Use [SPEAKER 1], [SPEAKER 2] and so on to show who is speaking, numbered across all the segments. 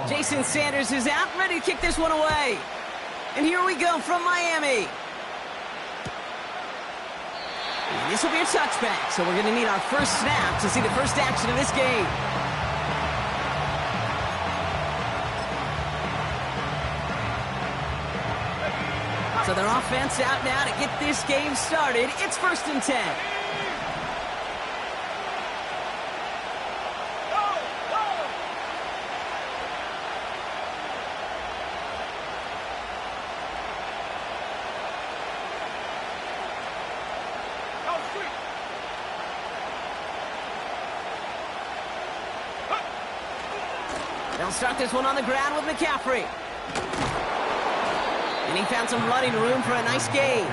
[SPEAKER 1] Jason Sanders is out, ready to kick this one away. And here we go from Miami. And this will be a touchback, so we're going to need our first snap to see the first action of this game. So their offense out now to get this game started. It's 1st and 10. They'll start this one on the ground with McCaffrey. And he found some running room for a nice gain.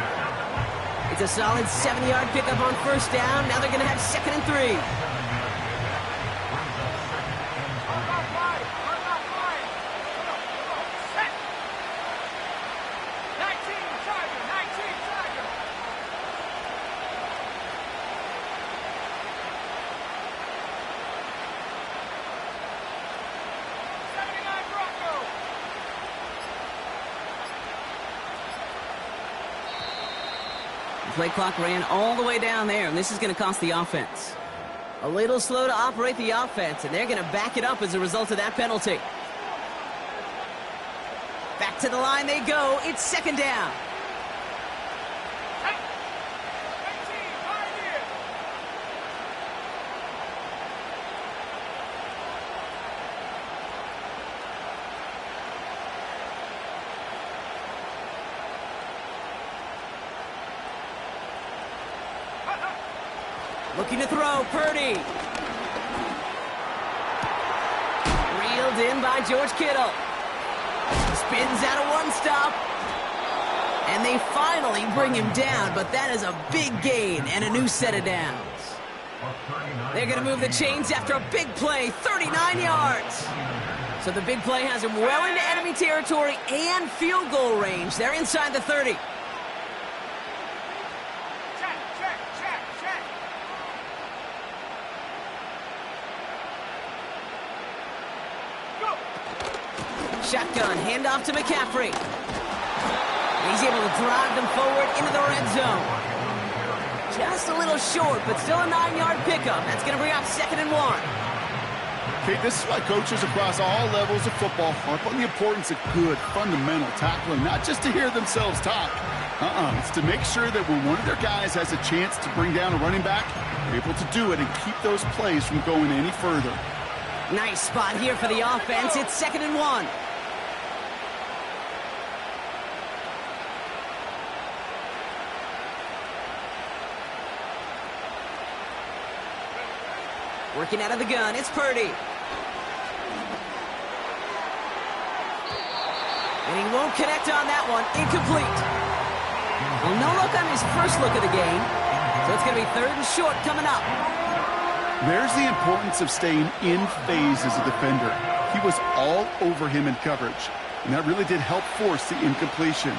[SPEAKER 1] It's a solid 7-yard pickup on 1st down. Now they're going to have 2nd and 3. Play clock ran all the way down there, and this is going to cost the offense. A little slow to operate the offense, and they're going to back it up as a result of that penalty. Back to the line they go. It's 2nd down. Looking to throw, Purdy. Reeled in by George Kittle. Spins out of one stop. And they finally bring him down, but that is a big gain and a new set of downs. They're going to move the chains after a big play, 39 yards. So the big play has him well into enemy territory and field goal range. They're inside the 30. Shotgun, handoff to McCaffrey. He's able to drive them forward into the red zone. Just a little short, but still a 9-yard pickup. That's going to bring up 2nd and 1.
[SPEAKER 2] Okay, this is why coaches across all levels of football harp on the importance of good, fundamental tackling, not just to hear themselves talk. It's to make sure that when one of their guys has a chance to bring down a running back, they're able to do it and keep those plays from going any further.
[SPEAKER 1] Nice spot here for the offense. It's 2nd and 1. Working out of the gun, it's Purdy. And he won't connect on that one. Incomplete. Well, no look on his first look of the game. So it's going to be 3rd and short coming up.
[SPEAKER 2] There's the importance of staying in phase as a defender. He was all over him in coverage, and that really did help force the incompletion.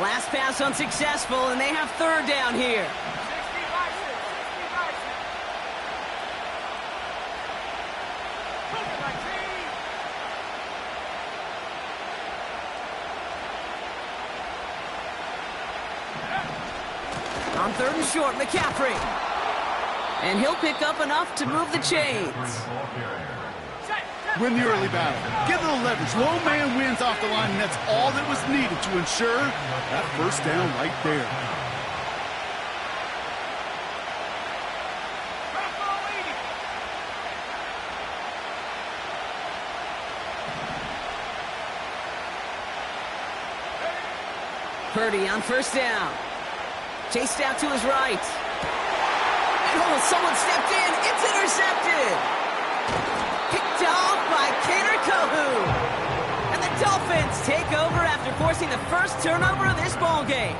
[SPEAKER 1] Last pass unsuccessful, and they have 3rd down here. On 3rd and short, McCaffrey. And he'll pick up enough to move the chains.
[SPEAKER 2] Win the early battle. Get a little leverage. Low man wins off the line, and that's all that was needed to ensure that 1st down right there.
[SPEAKER 1] Purdy on 1st down. Chased out to his right. And someone stepped in. It's intercepted. Picked off by Kader Kohu. And the Dolphins take over after forcing the first turnover of this ball game.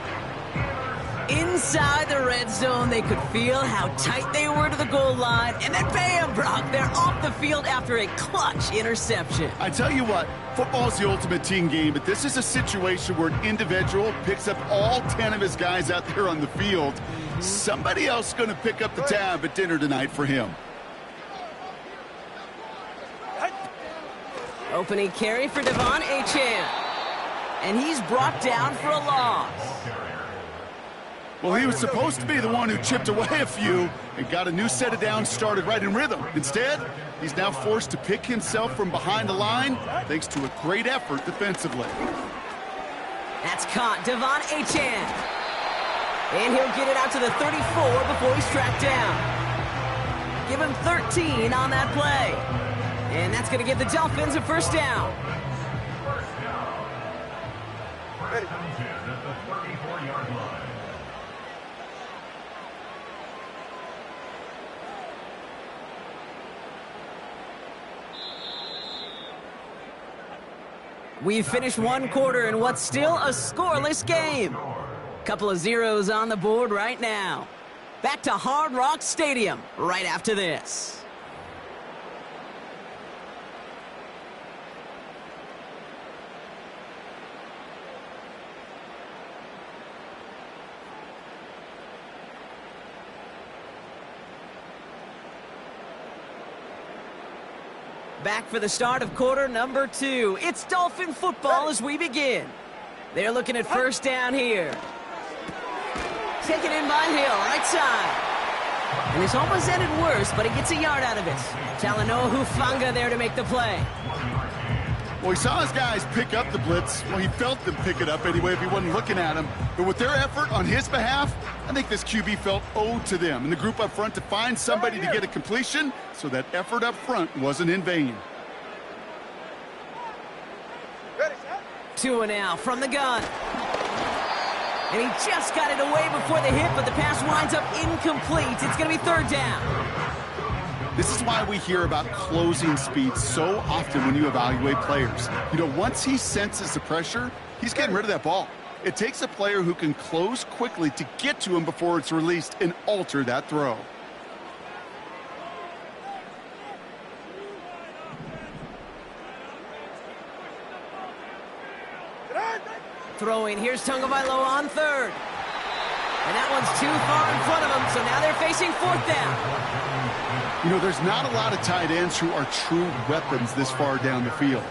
[SPEAKER 1] Inside the red zone, they could feel how tight they were to the goal line. And then bam, Brock, they're off the field after a clutch interception.
[SPEAKER 2] I tell you what, football's the ultimate team game, but this is a situation where an individual picks up all 10 of his guys out there on the field. Somebody else is going to pick up the tab at dinner tonight for him.
[SPEAKER 1] Opening carry for Devon Achane. And he's brought down for a loss.
[SPEAKER 2] Well, he was supposed to be the one who chipped away a few and got a new set of downs started right in rhythm. Instead, he's now forced to pick himself from behind the line thanks to a great effort defensively.
[SPEAKER 1] That's caught, Devon Achane. And he'll get it out to the 34 before he's tracked down. Give him 13 on that play. And that's going to give the Dolphins a first down. We've finished one quarter in what's still a scoreless game. Couple of zeros on the board right now. Back to Hard Rock Stadium right after this. Back for the start of quarter number 2. It's Dolphin football as we begin. They're looking at first down here. Taken in by Hill, right side. And this almost ended worse, but he gets a yard out of it. Talanoa Hufanga there to make the play.
[SPEAKER 2] Well, he saw his guys pick up the blitz. Well, he felt them pick it up anyway if he wasn't looking at him. But with their effort on his behalf, I think this QB felt owed to them and the group up front to find somebody to get a completion, so that effort up front wasn't in vain.
[SPEAKER 1] Tua now from the gun. And he just got it away before the hit, but the pass winds up incomplete. It's going to be third down.
[SPEAKER 2] This is why we hear about closing speed so often when you evaluate players. You know, once he senses the pressure, he's getting rid of that ball. It takes a player who can close quickly to get to him before it's released and alter that throw.
[SPEAKER 1] Throwing, here's Tagovailoa on third. And that one's too far in front of him, so now they're facing fourth down.
[SPEAKER 2] You know, there's not a lot of tight ends who are true weapons this far down the field.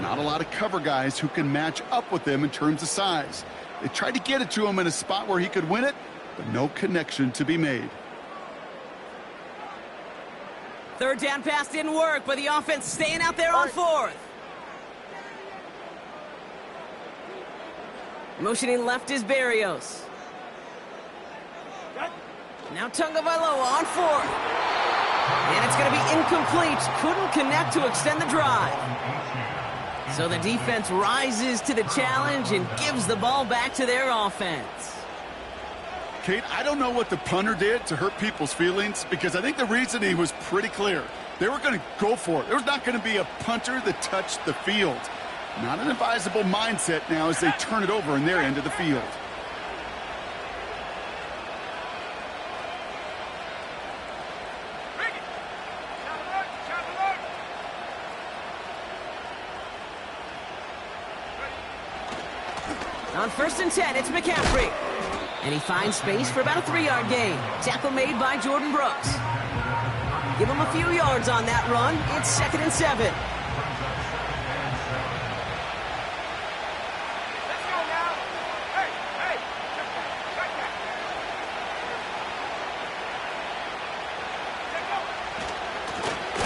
[SPEAKER 2] Not a lot of cover guys who can match up with them in terms of size. They tried to get it to him in a spot where he could win it, but no connection to be made.
[SPEAKER 1] Third down pass didn't work, but the offense staying out there on fourth. Motioning left is Berrios. Now Tagovailoa on fourth. And it's going to be incomplete. Couldn't connect to extend the drive. So the defense rises to the challenge and gives the ball back to their offense.
[SPEAKER 2] Kate, I don't know what the punter did to hurt people's feelings, because I think the reasoning was pretty clear. They were going to go for it. There was not going to be a punter that touched the field. Not an advisable mindset now as they turn it over in their end of the field.
[SPEAKER 1] On 1st and 10, it's McCaffrey. And he finds space for about a 3-yard gain. Tackle made by Jordan Brooks. Give him a few yards on that run. It's 2nd and 7.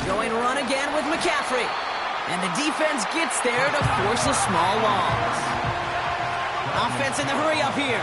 [SPEAKER 1] Going run again with McCaffrey. And the defense gets there to force a small loss. Offense in the hurry up here.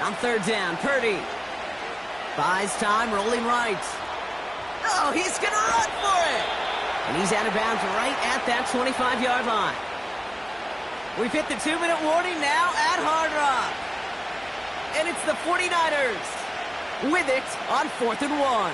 [SPEAKER 1] On 3rd down, Purdy. Buys time, rolling right. Oh, he's going to run for it. And he's out of bounds right at that 25-yard line. We've hit the 2-minute warning now at Hard Rock. And it's the 49ers with it on 4th and 1.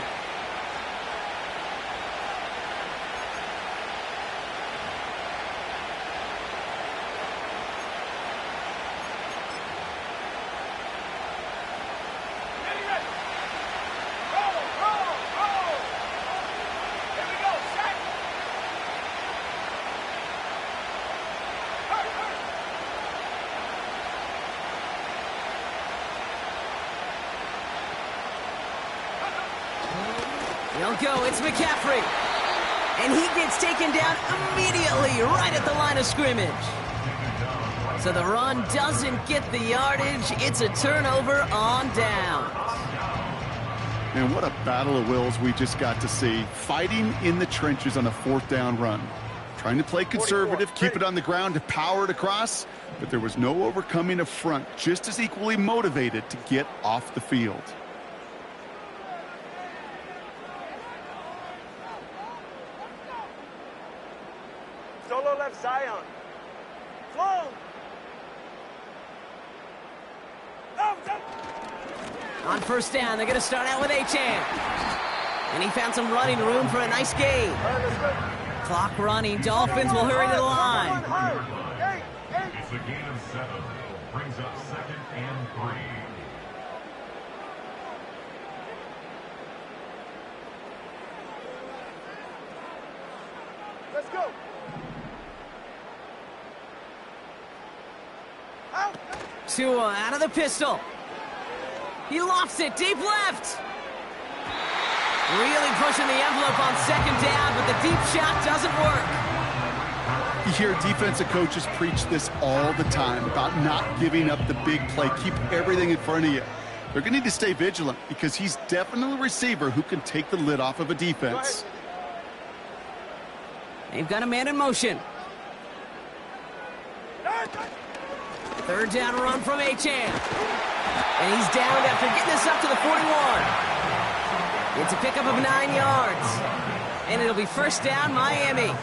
[SPEAKER 1] He'll go. It's McCaffrey. And he gets taken down immediately right at the line of scrimmage. So the run doesn't get the yardage. It's a turnover on downs.
[SPEAKER 2] And what a battle of wills we just got to see. Fighting in the trenches on a 4th down run. Trying to play conservative, keep it on the ground to power it across. But there was no overcoming a front, just as equally motivated to get off the field.
[SPEAKER 3] Solo left Zion. Flow.
[SPEAKER 1] On 1st down, they're going to start out with Achane. And he found some running room for a nice gain. Clock running. Dolphins will hurry to the line.
[SPEAKER 4] It's a gain of 7. Brings up 2nd and 3.
[SPEAKER 3] Let's go.
[SPEAKER 1] Tua out of the pistol. He lofts it deep left. Really pushing the envelope on 2nd down, but the deep shot doesn't work.
[SPEAKER 2] You hear defensive coaches preach this all the time about not giving up the big play. Keep everything in front of you. They're going to need to stay vigilant because he's definitely a receiver who can take the lid off of a defense.
[SPEAKER 1] They've got a man in motion. 3rd down run from Achane. And he's down after getting this up to the 41. It's a pickup of 9 yards. And it'll be 1st down, Miami.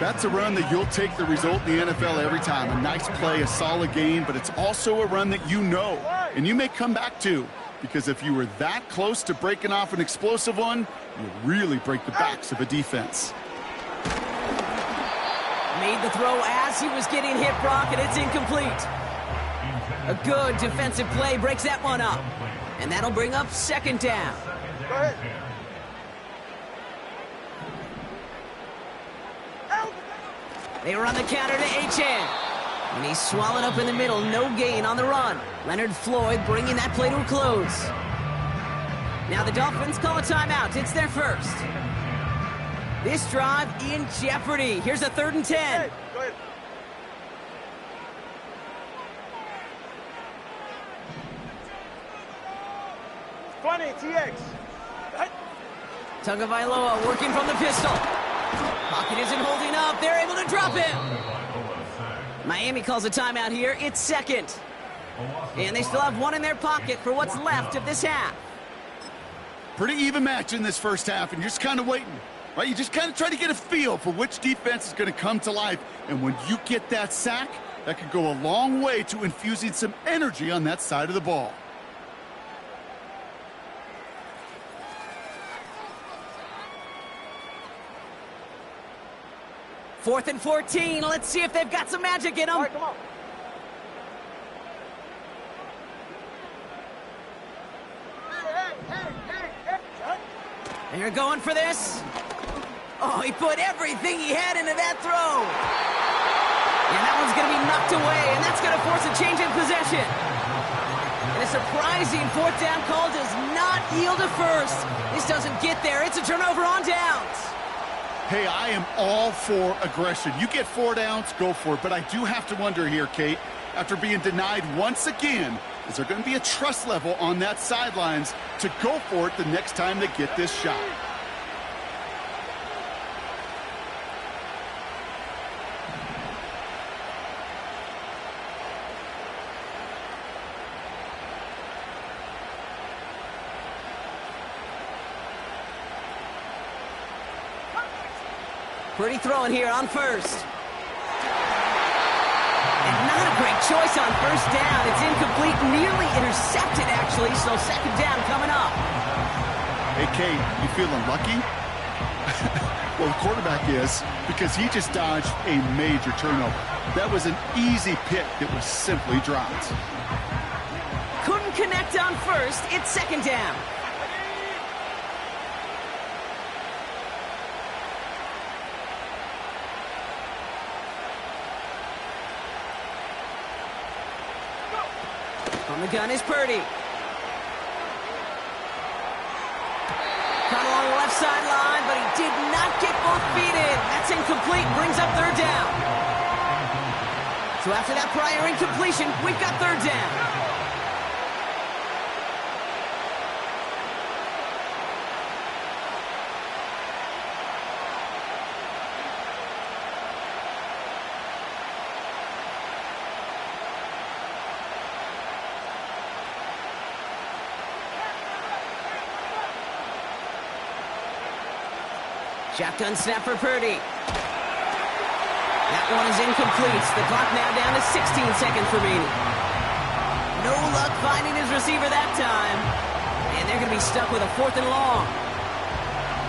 [SPEAKER 2] That's a run that you'll take the result in the NFL every time. A nice play, a solid gain, but it's also a run that you know and you may come back to, because if you were that close to breaking off an explosive one, you really break the backs of a defense.
[SPEAKER 1] Made the throw as he was getting hit, Brock, and it's incomplete. A good defensive play breaks that one up. And that'll bring up 2nd down.
[SPEAKER 3] Go ahead.
[SPEAKER 1] They run the counter to Achane. And he's swallowed up in the middle. No gain on the run. Leonard Floyd bringing that play to a close. Now the Dolphins call a timeout. It's their first. This drive in jeopardy. Here's a 3rd and 10.
[SPEAKER 3] Go ahead. Funny, TX.
[SPEAKER 1] Tagovailoa working from the pistol. Pocket isn't holding up. They're able to drop him. Miami calls a timeout here. It's 2nd. And they still have one in their pocket for what's left of this half.
[SPEAKER 2] Pretty even match in this 1st half, and you're just kind of waiting. Right? You just kind of try to get a feel for which defense is going to come to life. And when you get that sack, that could go a long way to infusing some energy on that side of the ball.
[SPEAKER 1] Fourth and 14. Let's see if they've got some magic in them.
[SPEAKER 3] All right, come on.
[SPEAKER 1] They're going for this. Oh, he put everything he had into that throw. And that one's going to be knocked away, and that's going to force a change in possession. And a surprising 4th down call does not yield a first. This doesn't get there. It's a turnover on downs.
[SPEAKER 2] Hey, I am all for aggression. You get 4 downs, go for it. But I do have to wonder here, Kate, after being denied once again, is there going to be a trust level on that sidelines to go for it the next time they get this shot?
[SPEAKER 1] Pretty throwing here on 1st. And not a great choice on 1st down. It's incomplete, nearly intercepted, actually, so 2nd down coming up.
[SPEAKER 2] Hey, Kate, you feeling lucky? Well, the quarterback is, because he just dodged a major turnover. That was an easy pick that was simply dropped.
[SPEAKER 1] Couldn't connect on 1st. It's 2nd down. On the gun is Purdy. Caught along the left sideline, but he did not get both feet in. That's incomplete, brings up third down. So after that prior incompletion, we've got third down. Shotgun snap for Purdy. That one is incomplete. The clock now down to 16 seconds remaining. No luck finding his receiver that time. And they're going to be stuck with a 4th and long.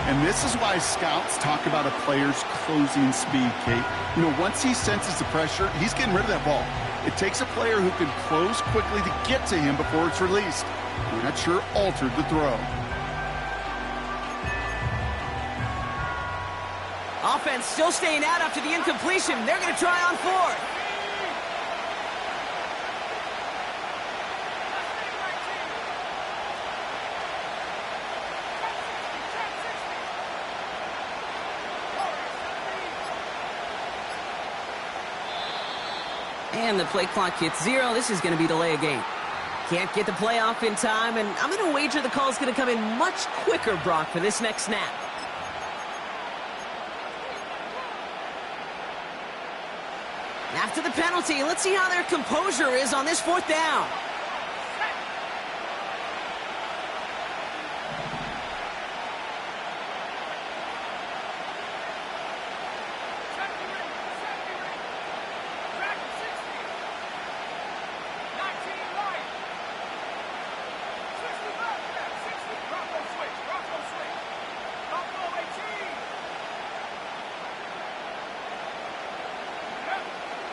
[SPEAKER 2] And this is why scouts talk about a player's closing speed, Kate. You know, once he senses the pressure, he's getting rid of that ball. It takes a player who can close quickly to get to him before it's released. And that sure altered the throw.
[SPEAKER 1] Offense still staying out after the incompletion. They're going to try on 4th. And the play clock hits 0. This is going to be delay a game. Can't get the play off in time, and I'm going to wager the call is going to come in much quicker, Brock, for this next snap. After the penalty, let's see how their composure is on this 4th down.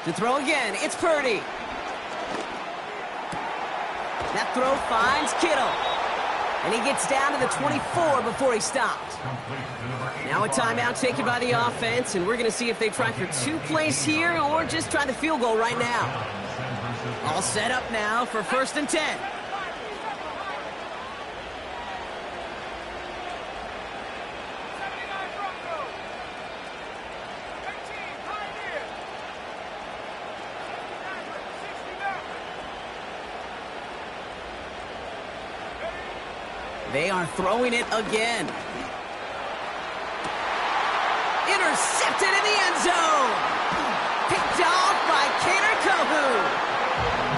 [SPEAKER 1] To throw again, it's Purdy. That throw finds Kittle. And he gets down to the 24 before he stops. Now a timeout taken by the offense, and we're going to see if they try for 2 plays here or just try the field goal right now. All set up now for 1st and 10. They are throwing it again. Intercepted in the end zone. Picked off by Kader Kohu.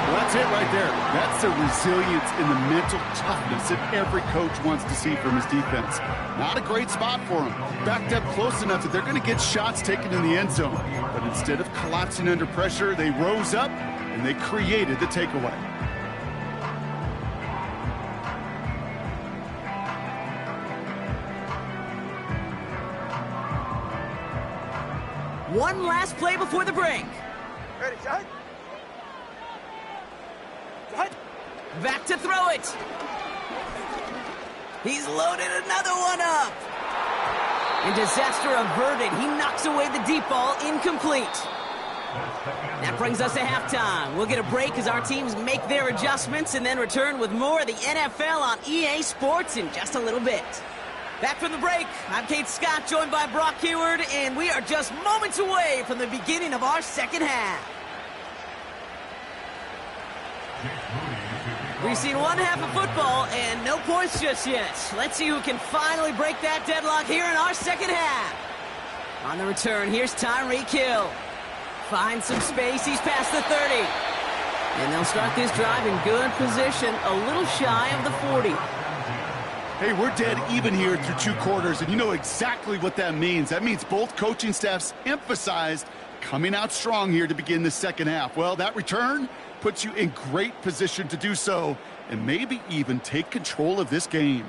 [SPEAKER 2] Well, that's it right there. That's the resilience and the mental toughness that every coach wants to see from his defense. Not a great spot for them. Backed up close enough that they're going to get shots taken in the end zone. But instead of collapsing under pressure, they rose up and they created the takeaway.
[SPEAKER 1] One last play before the break.
[SPEAKER 3] Ready, shot. Shot.
[SPEAKER 1] Back to throw it. He's loaded another one up. And disaster averted. He knocks away the deep ball, incomplete. That brings us to halftime. We'll get a break as our teams make their adjustments and then return with more of the NFL on EA Sports in just a little bit. Back from the break, I'm Kate Scott, joined by Brock Heward, and we are just moments away from the beginning of our second half. We've seen one half of football and no points just yet. Let's see who can finally break that deadlock here in our second half. On the return, here's Tyreek Hill. Finds some space, he's past the 30. And they'll start this drive in good position, a little shy of the 40.
[SPEAKER 2] Hey, we're dead even here through 2 quarters, and you know exactly what that means. That means both coaching staffs emphasized coming out strong here to begin the second half. Well, that return puts you in great position to do so and maybe even take control of this game.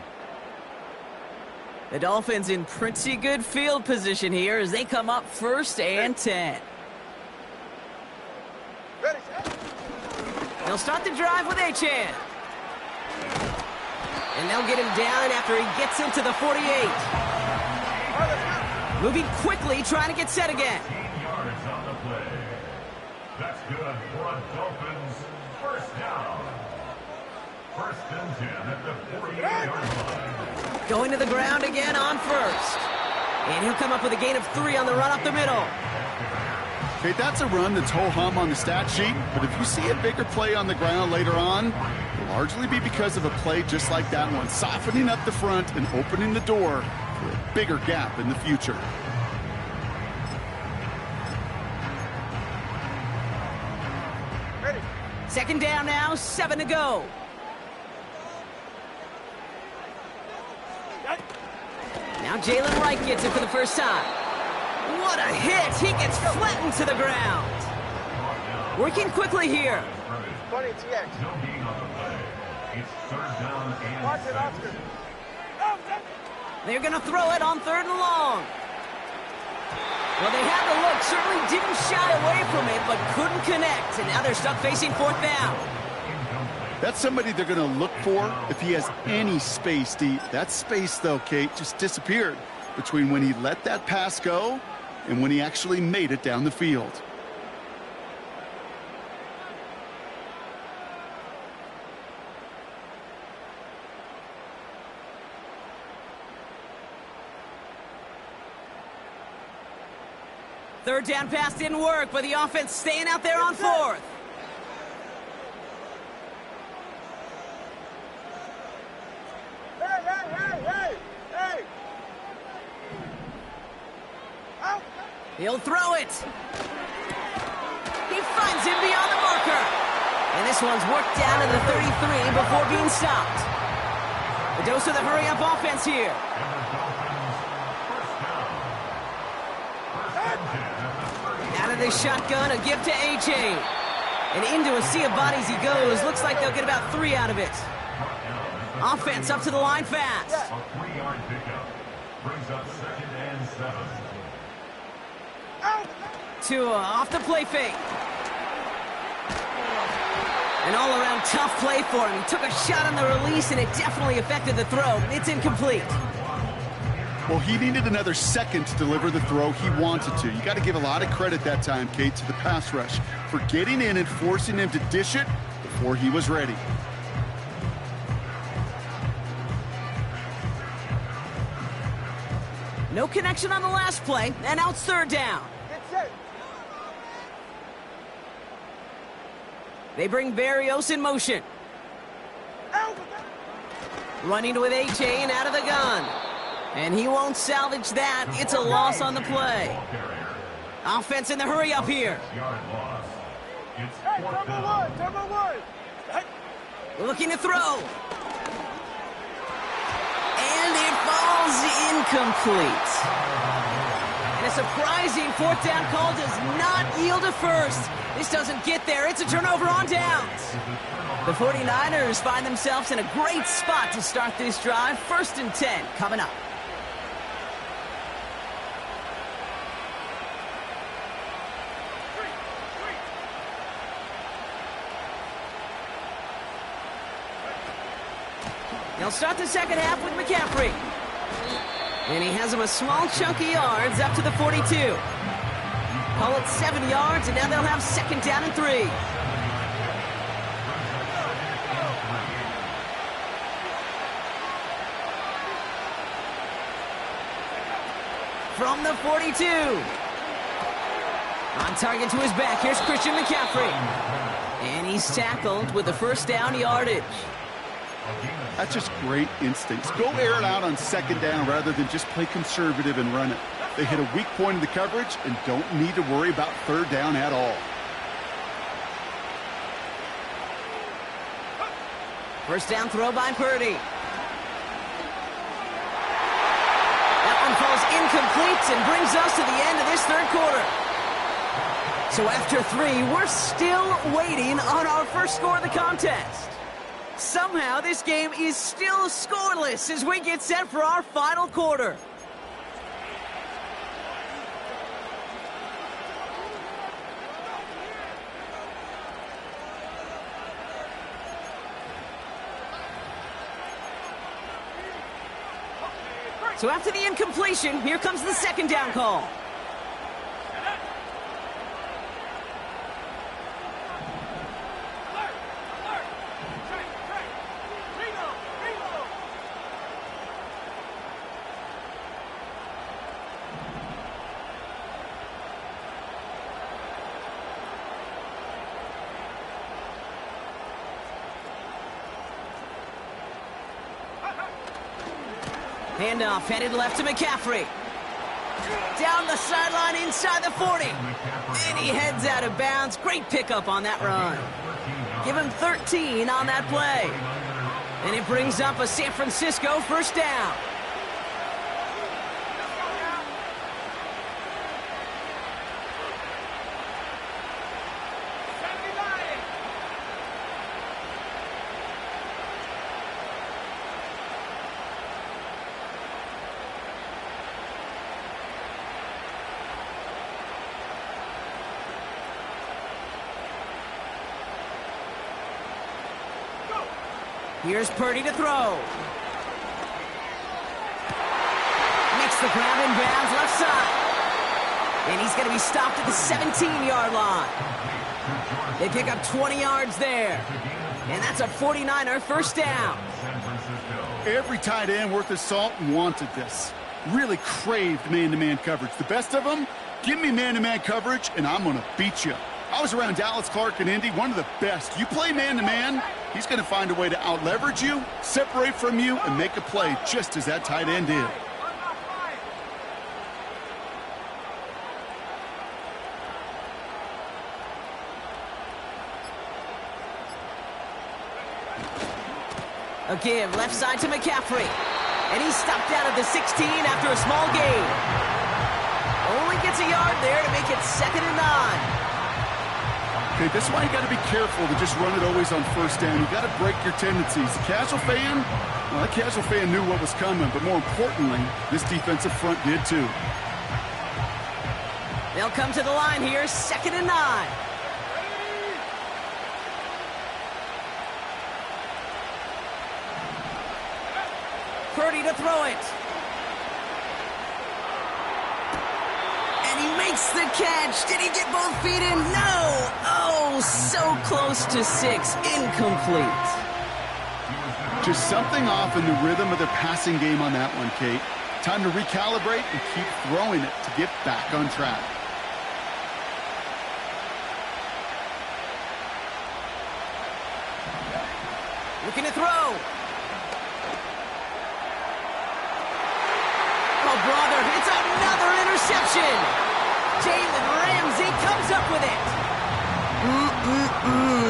[SPEAKER 1] The Dolphins in pretty good field position here as they come up 1st and 10.
[SPEAKER 3] Ready, shot.
[SPEAKER 1] They'll start the drive with Achane. And they'll get him down after he gets into the 48. Moving quickly, trying to get set again.
[SPEAKER 4] 15 yards on the play. That's good for a Dolphins first down. First and 10 at the 48-yard line.
[SPEAKER 1] Going to the ground again on first. And he'll come up with a gain of 3 on the run up the middle.
[SPEAKER 2] Okay, that's a run that's ho-hum on the stat sheet, but if you see a bigger play on the ground later on, it'll largely be because of a play just like that one, softening up the front and opening the door for a bigger gap in the future.
[SPEAKER 3] Ready.
[SPEAKER 1] Second down now, 7 to go. Now Jalen Wright gets it for the first time. What a hit! He gets flattened to the ground. Working quickly here.
[SPEAKER 3] 20 TX.
[SPEAKER 4] No gain on the play. It's third down and
[SPEAKER 3] Watch it, Oscar.
[SPEAKER 1] They're going to throw it on 3rd and long. Well, they had the look, certainly didn't shy away from it, but couldn't connect. And now they're stuck facing 4th down.
[SPEAKER 2] That's somebody they're going to look for if he has any space deep. That space, though, Kate, just disappeared between when he let that pass go and when he actually made it down the field.
[SPEAKER 1] Third down pass didn't work, but the offense staying out there on 4th.
[SPEAKER 3] Hey! Out!
[SPEAKER 1] He'll throw it. He finds him beyond the marker. And this one's worked down to the 33 before being stopped. The dose of the hurry-up offense here. Out of this shotgun, a give to A.J. And into a sea of bodies he goes. Looks like they'll get about 3 out of it. Offense up to the line fast.
[SPEAKER 4] a 3-yard pickup. Brings up second and 7.
[SPEAKER 3] Out!
[SPEAKER 1] Tua off the play fake. An all-around tough play for him. He took a shot on the release, and it definitely affected the throw. It's incomplete.
[SPEAKER 2] Well, he needed another second to deliver the throw he wanted to. You got to give a lot of credit that time, Kate, to the pass rush for getting in and forcing him to dish it before he was ready.
[SPEAKER 1] No connection on the last play, and now it's 3rd down.
[SPEAKER 3] Get set!
[SPEAKER 1] They bring Barrios in motion.
[SPEAKER 3] Out!
[SPEAKER 1] Running with A.J. and out of the gun. And he won't salvage that. It's a loss on the play. Offense in the hurry up here.
[SPEAKER 4] Yard loss. It's
[SPEAKER 3] Hey,
[SPEAKER 4] fourth
[SPEAKER 3] number
[SPEAKER 4] down.
[SPEAKER 3] one! Number one! Hey!
[SPEAKER 1] Looking to throw. And it falls incomplete. And a surprising 4th down call does not yield a first. This doesn't get there. It's a turnover on downs. The 49ers find themselves in a great spot to start this drive. 1st and 10 coming up. They'll start the second half with McCaffrey. And he has him a small chunk of yards up to the 42. Call it 7 yards, and now they'll have 2nd down and 3. From the 42. On target to his back, here's Christian McCaffrey. And he's tackled with the 1st down yardage.
[SPEAKER 2] That's just great instincts. Go air it out on 2nd down rather than just play conservative and run it. They hit a weak point in the coverage and don't need to worry about 3rd down at all.
[SPEAKER 1] First down throw by Purdy. That one falls incomplete and brings us to the end of this 3rd quarter. So after 3, we're still waiting on our first score of the contest. Somehow this game is still scoreless as we get set for our final quarter. So after the incompletion, here comes the 2nd down call. Handoff headed left to McCaffrey. Down the sideline inside the 40. And he heads out of bounds. Great pickup on that run. Give him 13 on that play. And it brings up a San Francisco first down. Here's Purdy to throw. Makes the ground in bounds left side. And he's going to be stopped at the 17-yard line. They pick up 20 yards there. And that's a 49er first down.
[SPEAKER 2] Every tight end worth his salt wanted this. Really craved man-to-man coverage. The best of them, give me man-to-man coverage, and I'm going to beat you. I was around Dallas Clark and Indy, one of the best. You play man-to-man, he's going to find a way to out-leverage you, separate from you, and make a play just as that tight end did.
[SPEAKER 1] A give left side to McCaffrey. And he's stopped down at the 16 after a small gain. Only gets a yard there to make it 2nd and 9.
[SPEAKER 2] Okay, that's why you got to be careful to just run it always on first down. You got to break your tendencies. The casual fan, well, that casual fan knew what was coming, but more importantly, this defensive front did too.
[SPEAKER 1] They'll come to the line here, 2nd and 9. Purdy to throw it. And he makes the catch. Did he get both feet in? No. Oh, so close to 6. Incomplete.
[SPEAKER 2] Just something off in the rhythm of their passing game on that one, Kate. Time to recalibrate and keep throwing it to get back on track.
[SPEAKER 1] Looking to throw. Oh, brother, it's another interception. Jalen Ramsey comes up with it.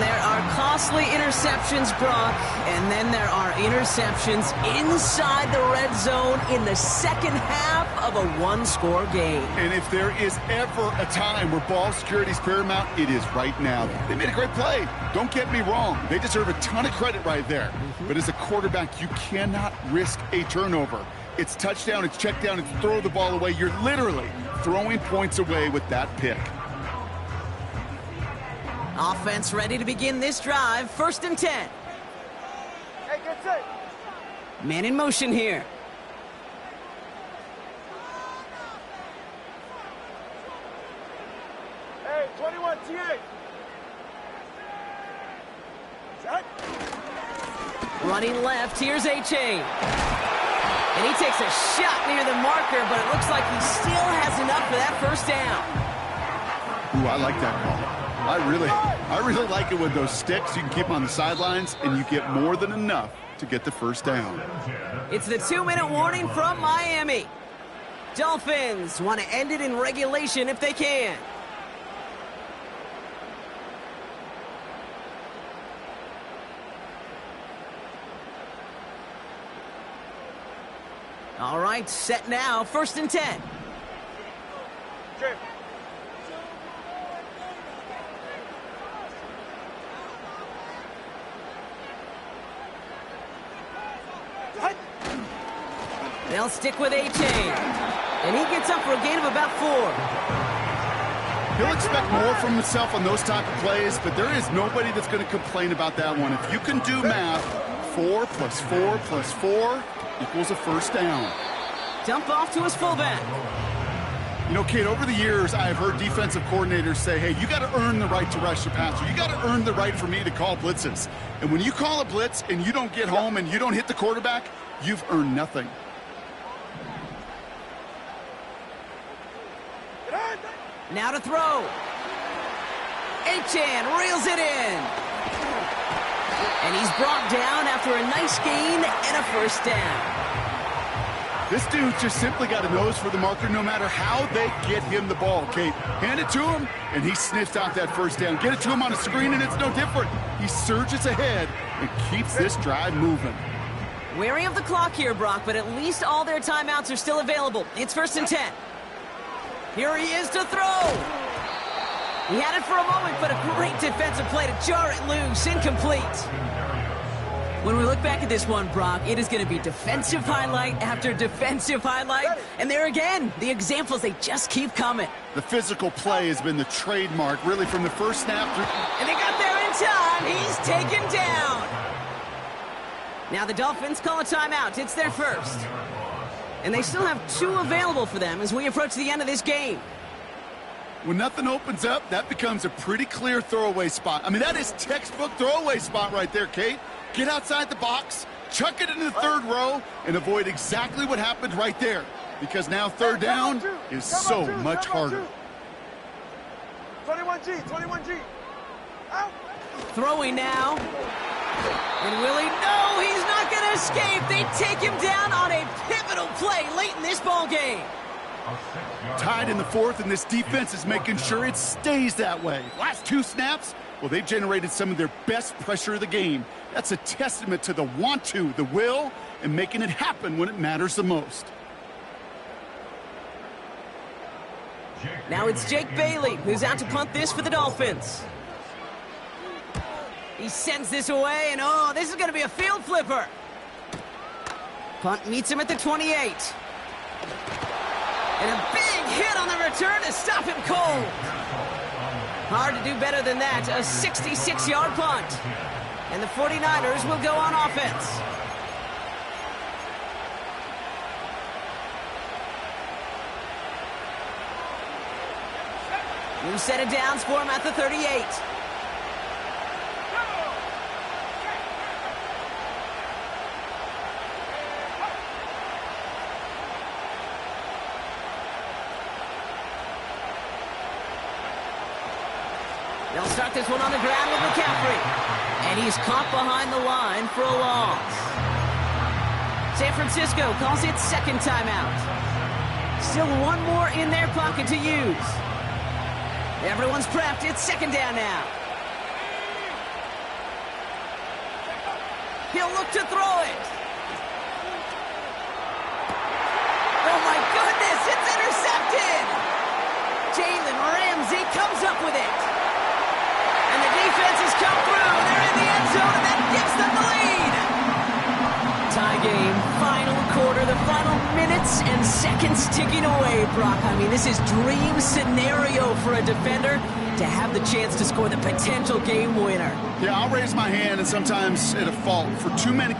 [SPEAKER 1] There are costly interceptions, Brock, and then there are interceptions inside the red zone in the second half of a one-score game.
[SPEAKER 2] And if there is ever a time where ball security is paramount, it is right now. They made a great play. Don't get me wrong. They deserve a ton of credit right there. But as a quarterback, you cannot risk a turnover. It's touchdown, it's check down, it's throw the ball away. You're literally throwing points away with that pick.
[SPEAKER 1] Offense ready to begin this drive. 1st and 10.
[SPEAKER 3] Hey, get set.
[SPEAKER 1] Man in motion here.
[SPEAKER 3] Hey, 21 TA. Set.
[SPEAKER 1] Running left, here's A-Chain. And he takes a shot near the marker, but it looks like he still has enough for that first down.
[SPEAKER 2] Ooh, I like that call. I really like it with those sticks. You can keep them on the sidelines, and you get more than enough to get the first down.
[SPEAKER 1] It's the 2-minute warning from Miami. Dolphins want to end it in regulation if they can. All right, set now. 1st and 10.
[SPEAKER 3] Okay.
[SPEAKER 1] They'll stick with A-Chain. And he gets up for a gain of about 4.
[SPEAKER 2] He'll expect more from himself on those type of plays, but there is nobody that's going to complain about that one. If you can do math, 4 plus 4 plus 4 equals a first down.
[SPEAKER 1] Dump off to his fullback.
[SPEAKER 2] You know, Kate, over the years, I've heard defensive coordinators say, hey, you got to earn the right to rush the passer. You got to earn the right for me to call blitzes. And when you call a blitz and you don't get home and you don't hit the quarterback, you've earned nothing.
[SPEAKER 1] Now to throw. A-Chan reels it in. And he's brought down after a nice gain and a first down.
[SPEAKER 2] This dude's just simply got a nose for the marker no matter how they get him the ball, Kate. Hand it to him, and he sniffs out that first down. Get it to him on a screen, and it's no different. He surges ahead and keeps this drive moving.
[SPEAKER 1] Wary of the clock here, Brock, but at least all their timeouts are still available. It's 1st and 10. Here he is to throw. He had it for a moment, but a great defensive play to jar it loose. Incomplete. When we look back at this one, Brock, it is going to be defensive highlight after defensive highlight. And there again, the examples, they just keep coming.
[SPEAKER 2] The physical play has been the trademark, really, from the first snap through.
[SPEAKER 1] And they got there in time. He's taken down. Now the Dolphins call a timeout. It's their first. And they still have 2 available for them as we approach the end of this game.
[SPEAKER 2] When nothing opens up, that becomes a pretty clear throwaway spot. I mean, that is textbook throwaway spot right there, Kate. Get outside the box, chuck it into the 3rd row, and avoid exactly what happened right there. Because now 3rd down is so much harder.
[SPEAKER 3] 21G, 21G. Out.
[SPEAKER 1] Throwing now. And will he? No, he's not going to escape. They take him down on a pivotal play late in this ball game.
[SPEAKER 2] Tied in the 4th, and this defense is making sure it stays that way. Last 2 snaps, well, they've generated some of their best pressure of the game. That's a testament to the want to, the will, and making it happen when it matters the most.
[SPEAKER 1] Now it's Jake Bailey, who's out to punt this for the Dolphins. He sends this away, and oh, this is going to be a field flipper. Punt meets him at the 28. And a big hit on the return to stop him cold. Hard to do better than that, a 66-yard punt. And the 49ers will go on offense. New set of downs for him at the 38. They'll start this one on the ground with McCaffrey. And he's caught behind the line for a loss. San Francisco calls it 2nd timeout. Still 1 more in their pocket to use. Everyone's prepped. It's 2nd down now. He'll look to throw it. Oh, my goodness. It's intercepted. Jalen Ramsey comes up with it. And the defense has come through. They're in the end zone, and that gives them the lead. Tie game, final quarter, the final minutes and seconds ticking away, Brock. I mean, this is dream scenario for a defender to have the chance to score the potential game winner.
[SPEAKER 2] Yeah, I'll raise my hand, and sometimes at a fault for too many.